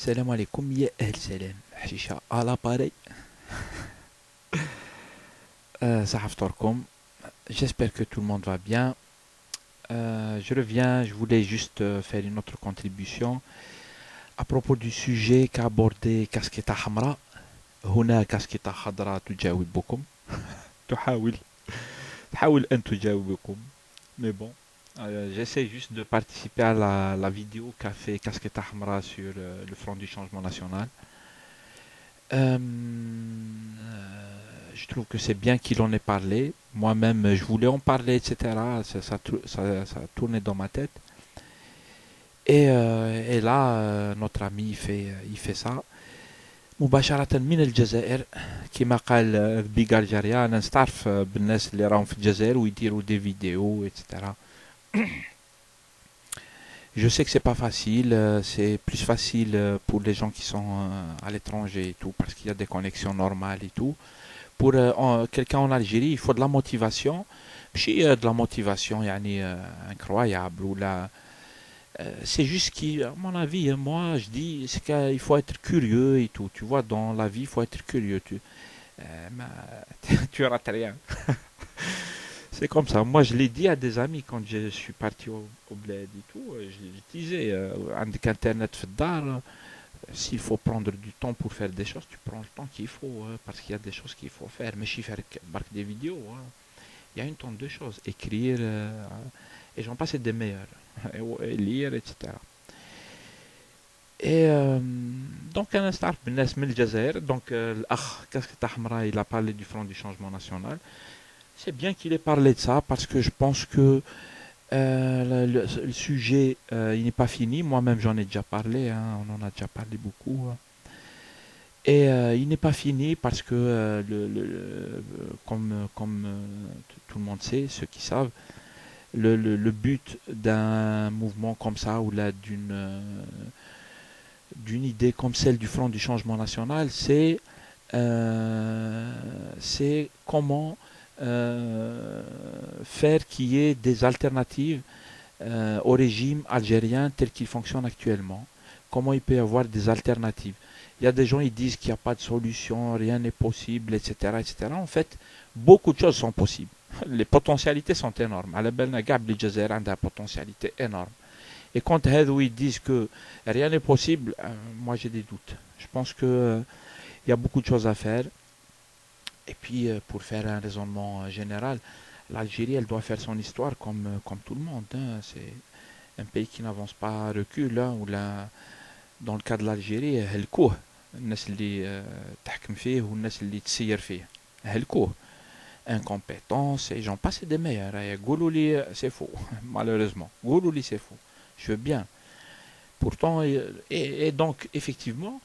Salam alaikum, ya Ahl Salam. Hashisha à l'appareil. Sahaf Torkom. J'espère que tout le monde va bien. Je reviens, je voulais juste faire une autre contribution à propos du sujet qu'a abordé Kasketa Hamra. هنا كاسكيطة خضراء تجاوبكم تحاول تحاول أن تجاوبكم mais bon j'essaie juste de participer à la vidéo qu'a fait Kasketa Hamra sur le Front du Changement National. Je trouve que c'est bien qu'il en ait parlé. Moi-même, je voulais en parler, etc. Ça tournait dans ma tête. Et là, notre ami, il fait ça. مباشرة من الجزائر كما قال بيغار جاريا انا نستعرف بالناس اللي راهم في الجزائر ويديروا دي فيديو etc. Je sais que c'est pas facile, c'est plus facile pour les gens qui sont à l'étranger et tout parce qu'il y a des connexions normales et tout. Pour quelqu'un en Algérie, il faut de la motivation. ماشي de la motivation يعني incroyable ou là c'est juste qui, à mon avis, moi je dis c'est qu'il faut être curieux et tout. Tu vois, dans la vie, il faut être curieux. Tu rates rien. C'est comme ça. Moi, je l'ai dit à des amis quand je suis parti au bled et tout. Je disais, avec Internet في الدار, s'il faut prendre du temps pour faire des choses, tu prends le temps qu'il faut, parce qu'il y a des choses qu'il faut faire. Mais si faire des vidéos, hein, il y a une tonne de choses. Écrire, et j'en passe des meilleurs. Et lire, etc. Et donc, un instant, بالناس من الجزائر, donc الأخ كاسكتا حمراء, il a parlé du Front du Changement National. C'est bien qu'il ait parlé de ça parce que je pense que le sujet, il n'est pas fini. Moi-même, j'en ai déjà parlé, hein, on en a déjà parlé beaucoup. Et il n'est pas fini parce que, comme tout le monde sait, ceux qui savent, le but d'un mouvement comme ça ou là d'une idée comme celle du Front du Changement National, c'est comment faire qu'il y ait des alternatives au régime algérien tel qu'il fonctionne actuellement. Comment il peut y avoir des alternatives. Il y a des gens qui disent qu'il n'y a pas de solution, rien n'est possible, etc., etc. En fait, beaucoup de choses sont possibles. Les potentialités sont énormes. À la belle Nagab, les Jazair ont une potentialité énorme. Et quand ils disent que rien n'est possible, moi j'ai des doutes. Je pense que il y a beaucoup de choses à faire. Et puis, pour faire un raisonnement général, l'Algérie, elle doit faire son histoire comme tout le monde, hein. C'est un pays qui n'avance pas, recule, hein, où dans le cas de l'Algérie, هلكوه الناس اللي تحكم فيه والناس اللي تسير فيه هلكوه incompétence et j'en passe des meilleurs. Et Goulouli, c'est faux, malheureusement. Goulouli, c'est faux. Je veux bien. Pourtant, et donc, effectivement,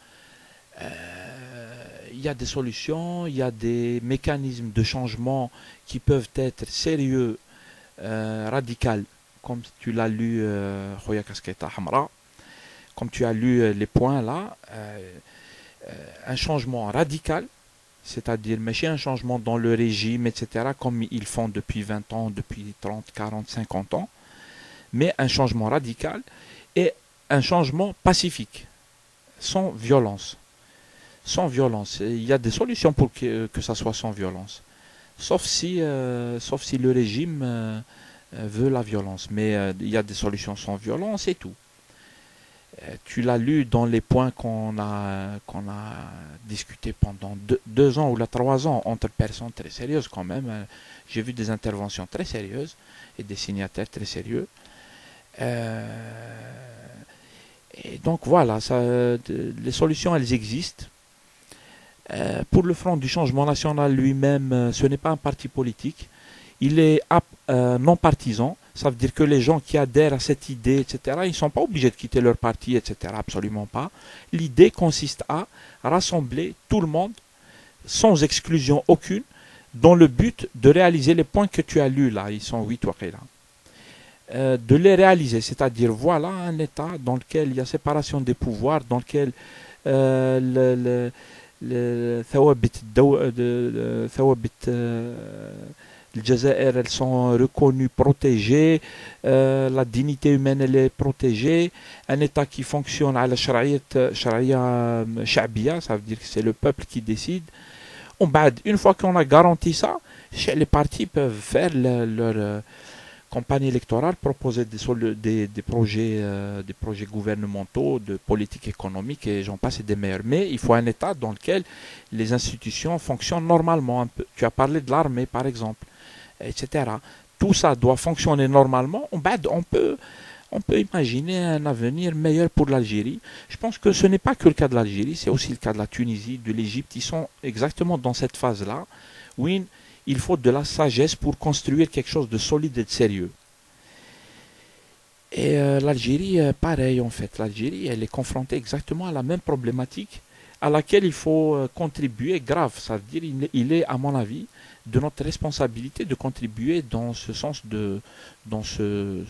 il y a des solutions, il y a des mécanismes de changement qui peuvent être sérieux, radicaux, comme tu l'as lu, Khoya Kasketa Hamra, comme tu as lu les points là, un changement radical, c'est-à-dire mais un changement dans le régime, etc., comme ils font depuis 20 ans, depuis 30, 40, 50 ans, mais un changement radical et un changement pacifique, sans violence. Sans violence. Il y a des solutions pour que ça soit sans violence. Sauf si le régime veut la violence. Mais il y a des solutions sans violence et tout. Tu l'as lu dans les points qu'on a discuté pendant 2 ans ou 3 ans entre personnes très sérieuses quand même. J'ai vu des interventions très sérieuses et des signataires très sérieux. Et donc voilà, les solutions elles existent. Pour le Front du Changement National lui-même, ce n'est pas un parti politique. Il est non partisan. Ça veut dire que les gens qui adhèrent à cette idée, etc., ils ne sont pas obligés de quitter leur parti, etc. Absolument pas. L'idée consiste à rassembler tout le monde, sans exclusion aucune, dans le but de réaliser les points que tu as lus là. Ils sont 8 ou là. De les réaliser, c'est-à-dire voilà un État dans lequel il y a séparation des pouvoirs, dans lequel ثوابت Les Jazair, elles sont reconnues, protégées. La dignité humaine, elle est protégée. Un État qui fonctionne à la charia chabia, ça veut dire que c'est le peuple qui décide. Une fois qu'on a garanti ça, les partis peuvent faire leur campagne électorale, proposer des projets gouvernementaux, de politique économique et j'en passe et des meilleurs. Mais il faut un État dans lequel les institutions fonctionnent normalement un peu. Tu as parlé de l'armée par exemple, etc. Tout ça doit fonctionner normalement. On peut imaginer un avenir meilleur pour l'Algérie. Je pense que ce n'est pas que le cas de l'Algérie, c'est aussi le cas de la Tunisie, de l'Égypte. Ils sont exactement dans cette phase-là où il faut de la sagesse pour construire quelque chose de solide et de sérieux. Et l'Algérie, pareil en fait. L'Algérie, elle est confrontée exactement à la même problématique à laquelle il faut contribuer grave. Ça veut dire il est, à mon avis, de notre responsabilité de contribuer dans ce sens dans ce,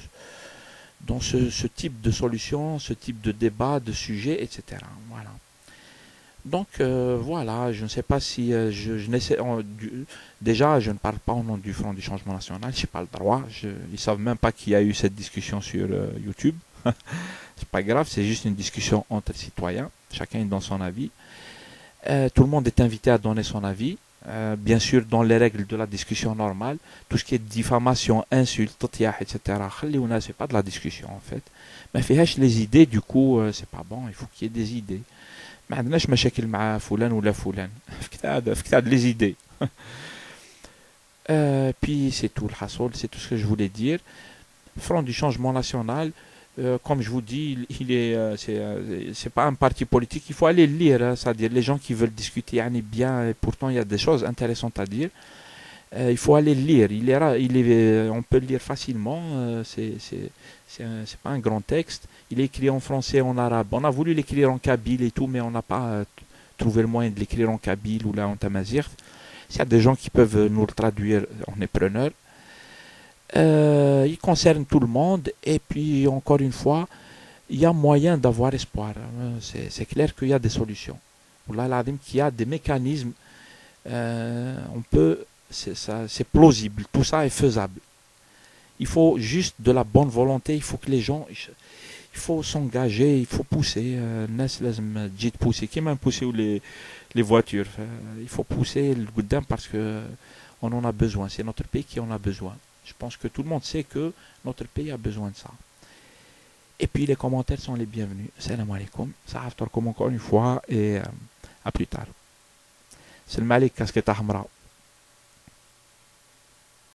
ce type de solution, ce type de débat, de sujet, etc. Voilà. Donc voilà, je ne sais pas si je n'essaie déjà je ne parle pas au nom du Front du Changement National, j'ai pas le droit. Ils savent même pas qu'il y a eu cette discussion sur YouTube. C'est pas grave, c'est juste une discussion entre citoyens, chacun donne son avis. Tout le monde est invité à donner son avis. Bien sûr, dans les règles de la discussion normale, tout ce qui est diffamation, insulte, etc. C'est pas de la discussion en fait. Mais les idées, du coup, c'est pas bon. Il faut qu'il y ait des idées. ما عندناش مشاكل مع فلان ولا فلان فيك هذا les idées. Puis c'est tout le hassle, c'est tout ce que je voulais dire. Front du changement national, comme je vous dis, c'est pas un parti politique. Il faut aller lire, hein, c'est-à-dire les gens qui veulent discuter bien, et pourtant il y a des choses intéressantes à dire. Il faut aller lire. On peut le lire facilement. C'est pas un grand texte. Il est écrit en français et en arabe. On a voulu l'écrire en kabyle et tout, mais on n'a pas trouvé le moyen de l'écrire en kabyle ou là en tamazight. S'il y a des gens qui peuvent nous le traduire, on est preneur. Il concerne tout le monde et puis encore une fois, il y a moyen d'avoir espoir. C'est clair qu'il y a des solutions. Là, qu'il y a des mécanismes. On peut, c'est plausible. Tout ça est faisable. Il faut juste de la bonne volonté. Il faut que les gens, il faut s'engager, il faut pousser. الناس لازم تجي pousser. Qui m'a poussé les voitures. Il faut pousser le goudin parce que on en a besoin. C'est notre pays qui en a besoin. Je pense que tout le monde sait que notre pays a besoin de ça. Et puis les commentaires sont les bienvenus. Salam alaikum. Ça encore une fois et à plus tard. C'est le Malik casquette Hamra.